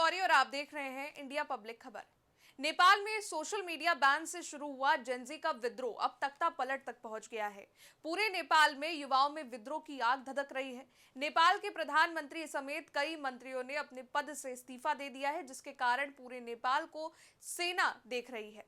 गौरी और आप देख रहे हैं इंडिया पब्लिक खबर। नेपाल में सोशल मीडिया बैन से शुरू हुआ जेनजी का विद्रोह अब तख्ता पलट तक पहुंच गया है। पूरे नेपाल में युवाओं में विद्रोह की आग धधक रही है। नेपाल के प्रधानमंत्री समेत कई मंत्रियों ने अपने पद से इस्तीफा दे दिया है, जिसके कारण पूरे नेपाल को सेना देख रही है।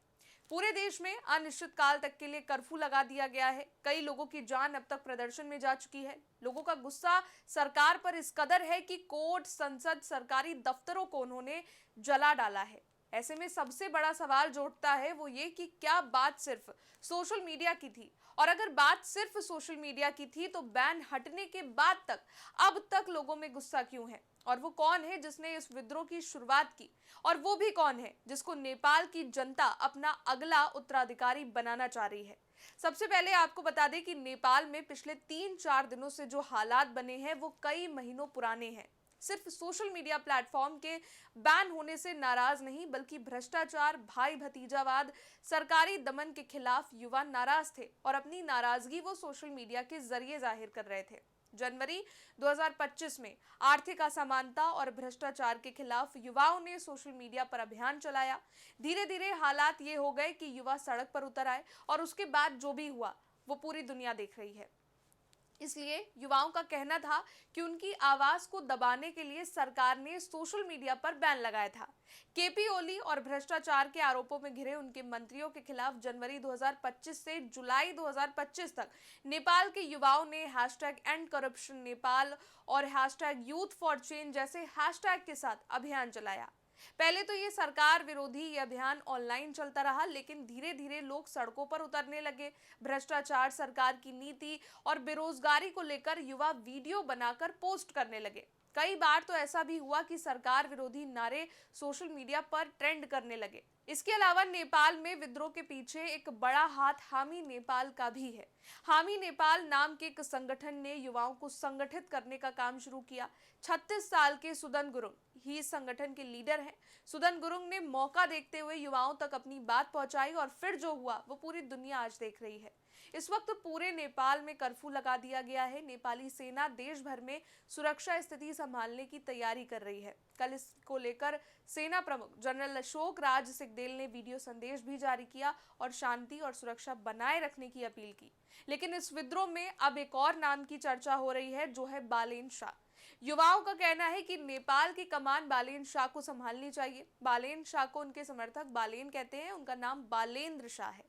पूरे देश में अनिश्चितकाल तक के लिए कर्फ्यू लगा दिया गया है। कई लोगों की जान अब तक प्रदर्शन में जा चुकी है। लोगों का गुस्सा सरकार पर इस कदर है कि कोर्ट, संसद, सरकारी दफ्तरों को उन्होंने जला डाला है। ऐसे में सबसे बड़ा सवाल जो उठता है वो ये कि क्या बात सिर्फ सोशल मीडिया की थी, और अगर बात सिर्फ सोशल मीडिया की थी तो बैन हटने के बाद तक अब तक लोगों में गुस्सा क्यों है, और वो कौन है जिसने इस विद्रोह की शुरुआत की, और वो भी कौन है जिसको नेपाल की जनता अपना अगला उत्तराधिकारी बनाना चाह रही है। सबसे पहले आपको बता दें कि नेपाल में पिछले 3-4 दिनों से जो हालात बने हैं वो कई महीनों पुराने हैं। सिर्फ सोशल मीडिया प्लेटफॉर्म के बैन होने से नाराज नहीं, बल्कि भ्रष्टाचार, भाई भतीजावाद, सरकारी दमन के खिलाफ युवा नाराज थे और अपनी नाराजगी वो सोशल मीडिया के जरिए जाहिर कर रहे थे। जनवरी 2025 में आर्थिक असमानता और भ्रष्टाचार के खिलाफ युवाओं ने सोशल मीडिया पर अभियान चलाया। धीरे धीरे हालात ये हो गए कि युवा सड़क पर उतर आए और उसके बाद जो भी हुआ वो पूरी दुनिया देख रही है। इसलिए युवाओं का कहना था कि उनकी आवाज को दबाने के लिए सरकार ने सोशल मीडिया पर बैन लगाया था। केपी ओली और भ्रष्टाचार के आरोपों में घिरे उनके मंत्रियों के खिलाफ जनवरी 2025 से जुलाई 2025 तक नेपाल के युवाओं ने #EndCorruptionNepal और #YouthForChange जैसे हैशटैग के साथ अभियान चलाया। पहले तो ये सरकार विरोधी ये अभियान ऑनलाइन चलता रहा, लेकिन धीरे धीरे लोग सड़कों पर उतरने लगे। भ्रष्टाचार, सरकार की नीति और बेरोजगारी को लेकर युवा वीडियो बनाकर पोस्ट करने लगे। कई बार तो ऐसा भी हुआ कि सरकार विरोधी नारे सोशल मीडिया पर ट्रेंड करने लगे। इसके अलावा नेपाल में विद्रोह के पीछे एक बड़ा हाथ हामी नेपाल का भी है। हामी नेपाल नाम के एक संगठन ने युवाओं को संगठित करने का काम शुरू किया। 36 साल के सुदन गुरुङ ही इस संगठन के लीडर हैं। सुदन गुरुङ ने मौका देखते हुए युवाओं तक अपनी बात पहुंचाई और फिर जो हुआ वो पूरी दुनिया आज देख रही है। इस वक्त पूरे नेपाल में कर्फ्यू लगा दिया गया है। नेपाली सेना देश भर में सुरक्षा स्थिति संभालने की तैयारी कर रही है। कल इसको लेकर सेना प्रमुख जनरल अशोक राज सिंहदेल ने वीडियो संदेश भी जारी किया और शांति और सुरक्षा बनाए रखने की अपील की। लेकिन इस विद्रोह में अब एक और नाम की चर्चा हो रही है, जो है बालेन शाह। युवाओं का कहना है कि नेपाल की कमान बालेन शाह को संभालनी चाहिए। बालेन शाह को उनके समर्थक बालेन कहते हैं। उनका नाम बालेन्द्र शाह है।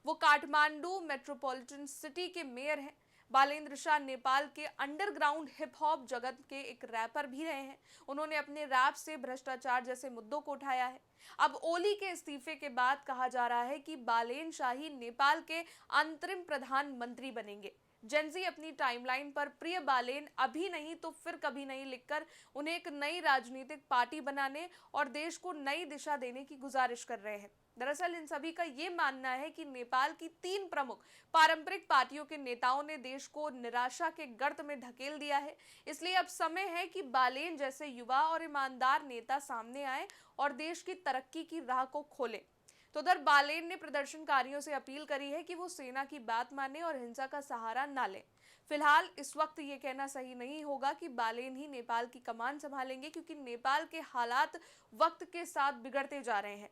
वो काठमांडू मेट्रोपॉलिटन सिटी के मेयर हैं। बालेन्द्र शाह नेपाल के अंडरग्राउंड हिप हॉप जगत के एक रैपर भी रहे हैं। उन्होंने अपने रैप से भ्रष्टाचार जैसे मुद्दों को उठाया है। अब ओली के इस्तीफे के बाद कहा जा रहा है कि बालेन शाह ही नेपाल के अंतरिम प्रधानमंत्री बनेंगे। जेनजी अपनी टाइमलाइन पर प्रिय बालेन अभी नहीं तो फिर कभी नहीं लिखकर उन्हें एक नई राजनीतिक पार्टी बनाने और देश को नई दिशा देने की गुजारिश कर रहे हैं। दरअसल इन सभी का ये मानना है कि नेपाल की 3 प्रमुख पारंपरिक पार्टियों के नेताओं ने देश को निराशा के गर्त में ढकेल दिया है। इसलिए अब समय है कि बालेन जैसे युवा और ईमानदार नेता सामने आए और देश की तरक्की की राह को खोले। तो उधर बालेन ने प्रदर्शनकारियों से अपील करी है कि वो सेना की बात माने और हिंसा का सहारा ना लें। फिलहाल इस वक्त ये कहना सही नहीं होगा कि बालेन ही नेपाल की कमान संभालेंगे, क्योंकि नेपाल के हालात वक्त के साथ बिगड़ते जा रहे हैं।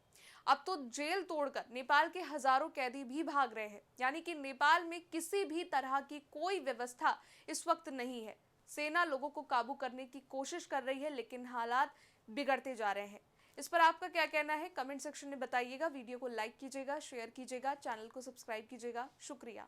अब तो जेल तोड़कर नेपाल के हजारों कैदी भी भाग रहे हैं, यानी कि नेपाल में किसी भी तरह की कोई व्यवस्था इस वक्त नहीं है। सेना लोगों को काबू करने की कोशिश कर रही है, लेकिन हालात बिगड़ते जा रहे हैं। इस पर आपका क्या कहना है, कमेंट सेक्शन में बताइएगा। वीडियो को लाइक कीजिएगा, शेयर कीजिएगा, चैनल को सब्सक्राइब कीजिएगा। शुक्रिया।